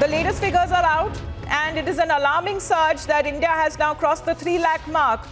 The latest figures are out, and it is an alarming surge that India has now crossed the 3 lakh mark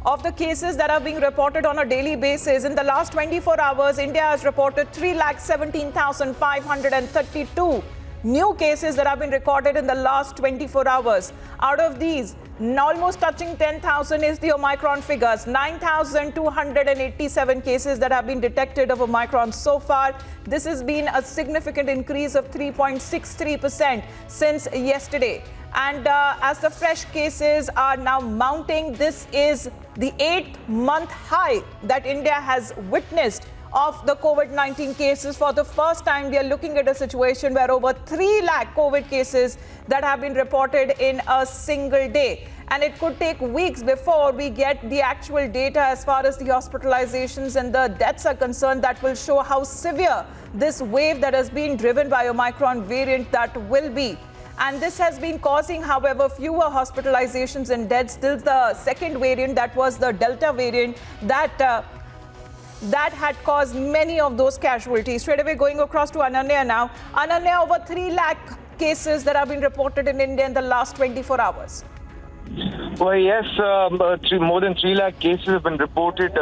of the cases that are being reported on a daily basis. In the last 24 hours, India has reported 3,17,532 new cases that have been recorded in the last 24 hours. Out of these, almost touching 10,000 is the Omicron figures. 9,287 cases that have been detected of Omicron so far. This has been a significant increase of 3.63% since yesterday. And as the fresh cases are now mounting, this is the 8-month high that India has witnessed of the COVID-19 cases. For the first time, we are looking at a situation where over 3 lakh COVID cases that have been reported in a single day. And it could take weeks before we get the actual data as far as the hospitalizations and the deaths are concerned that will show how severe this wave that has been driven by Omicron variant that will be. And this has been causing, however, fewer hospitalizations and deaths. Still, the second variant, that was the Delta variant, that had caused many of those casualties. Straight away going across to Ananya now. Ananya, over 3 lakh cases that have been reported in India in the last 24 hours. Well, yes, more than 3 lakh cases have been reported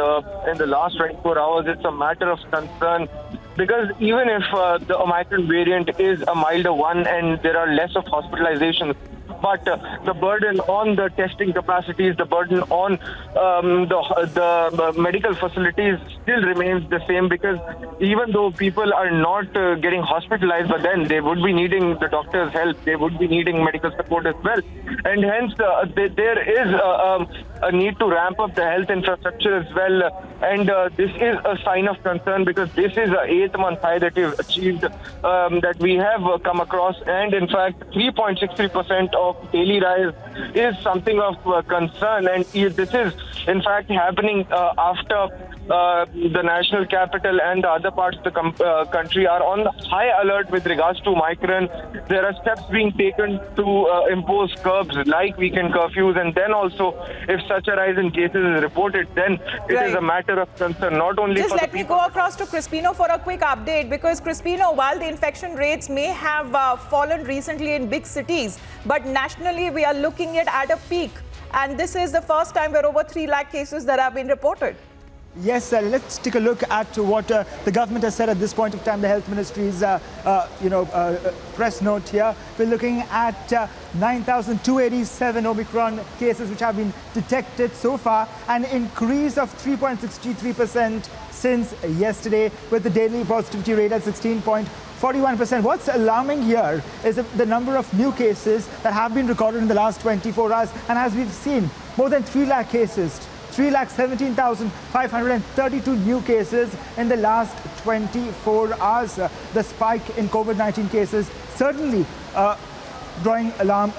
in the last 24 hours. It's a matter of concern because even if the Omicron variant is a milder one and there are less of hospitalizations, but the burden on the testing capacities, the burden on the medical facilities still remains the same, because even though people are not getting hospitalized, but then they would be needing the doctor's help, they would be needing medical support as well. And hence there is a need to ramp up the health infrastructure as well. And this is a sign of concern because this is an 8-month high that we've achieved, that we have come across. And in fact, 3.63% of daily rise is something of concern. And this is in fact happening after the national capital and the other parts of the country are on high alert with regards to Omicron. There are steps being taken to impose curbs like weekend curfews, and then also if such a rise in cases is reported, then it is a matter of concern not only Just for let me go across to Crispino for a quick update, because Crispino, while the infection rates may have fallen recently in big cities, but nationally we are looking at a peak, and this is the first time where over 3 lakh cases that have been reported. Yes, let's take a look at what the government has said at this point of time. The Health Ministry's, press note here. We're looking at 9,287 Omicron cases which have been detected so far, an increase of 3.63% since yesterday, with the daily positivity rate at 16.41%. What's alarming here is the number of new cases that have been recorded in the last 24 hours. And as we've seen, more than 3 lakh cases. 3,17,532 new cases in the last 24 hours. The spike in COVID-19 cases certainly drawing alarm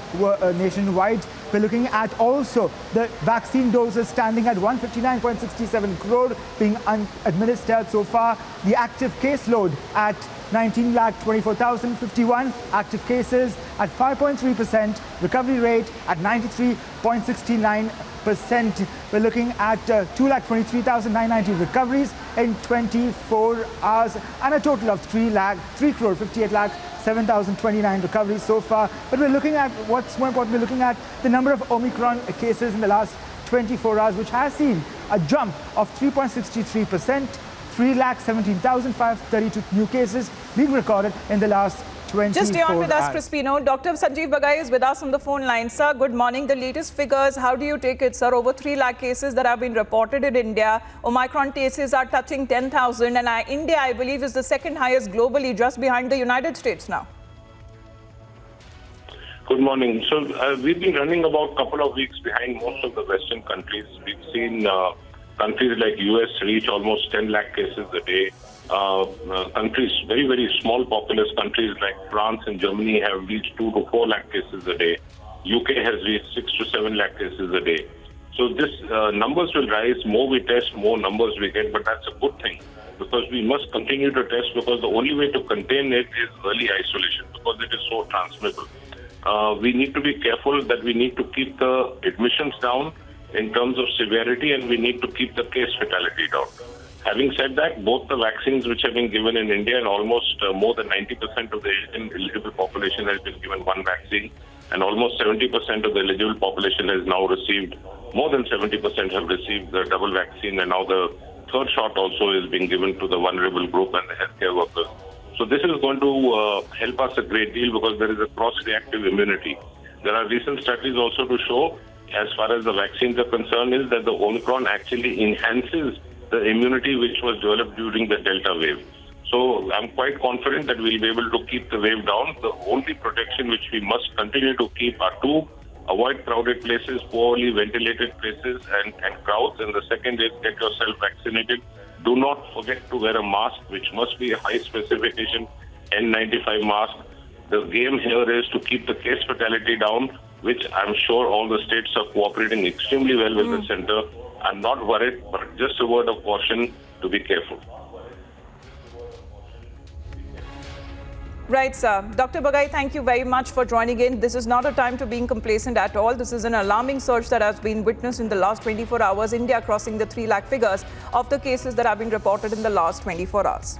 nationwide. We're looking at also the vaccine doses standing at 159.67 crore being administered so far. The active caseload at 19,24,051 active cases at 5.3%, recovery rate at 93.69%. We're looking at 2,23,990 recoveries in 24 hours, and a total of 3,58,07,029 recoveries so far. But we're looking at what's more important. We're looking at the number of Omicron cases in the last 24 hours, which has seen a jump of 3.63%. 3,17,532 new cases being recorded in the last 24 hours. Just stay on with us, Crispino. Dr. Sanjeev Bagai is with us on the phone line. Sir, good morning. The latest figures, how do you take it, sir? Over 3 lakh cases that have been reported in India. Omicron cases are touching 10,000, and India, I believe, is the second highest globally, just behind the United States now. Good morning. So we've been running about a couple of weeks behind most of the Western countries. We've seen countries like US reach almost 10 lakh cases a day. Countries, very, very small populous countries like France and Germany have reached 2 to 4 lakh cases a day. UK has reached 6 to 7 lakh cases a day. So this numbers will rise. More we test, more numbers we get, but that's a good thing, because we must continue to test, because the only way to contain it is early isolation, because it is so transmissible. We need to be careful that we need to keep the admissions down in terms of severity, and we need to keep the case fatality down. Having said that, both the vaccines which have been given in India, and almost more than 90% of the Asian eligible population population has been given one vaccine, and almost 70% of the eligible population has now received, more than 70% have received the double vaccine, and now the third shot also is being given to the vulnerable group and the healthcare workers. So this is going to help us a great deal because there is a cross-reactive immunity. There are recent studies also to show, as far as the vaccines are concerned, is that the Omicron actually enhances the immunity which was developed during the Delta wave. So I'm quite confident that we'll be able to keep the wave down. The only protection which we must continue to keep are two: avoid crowded places, poorly ventilated places and crowds. And the second is get yourself vaccinated. Do not forget to wear a mask, which must be a high specification N95 mask. The game here is to keep the case fatality down, which I'm sure all the states are cooperating extremely well with the center. I'm not worried, but just a word of caution to be careful. Right, sir. Dr. Bagai, thank you very much for joining in. This is not a time to being complacent at all. This is an alarming surge that has been witnessed in the last 24 hours. India crossing the 3 lakh figures of the cases that have been reported in the last 24 hours.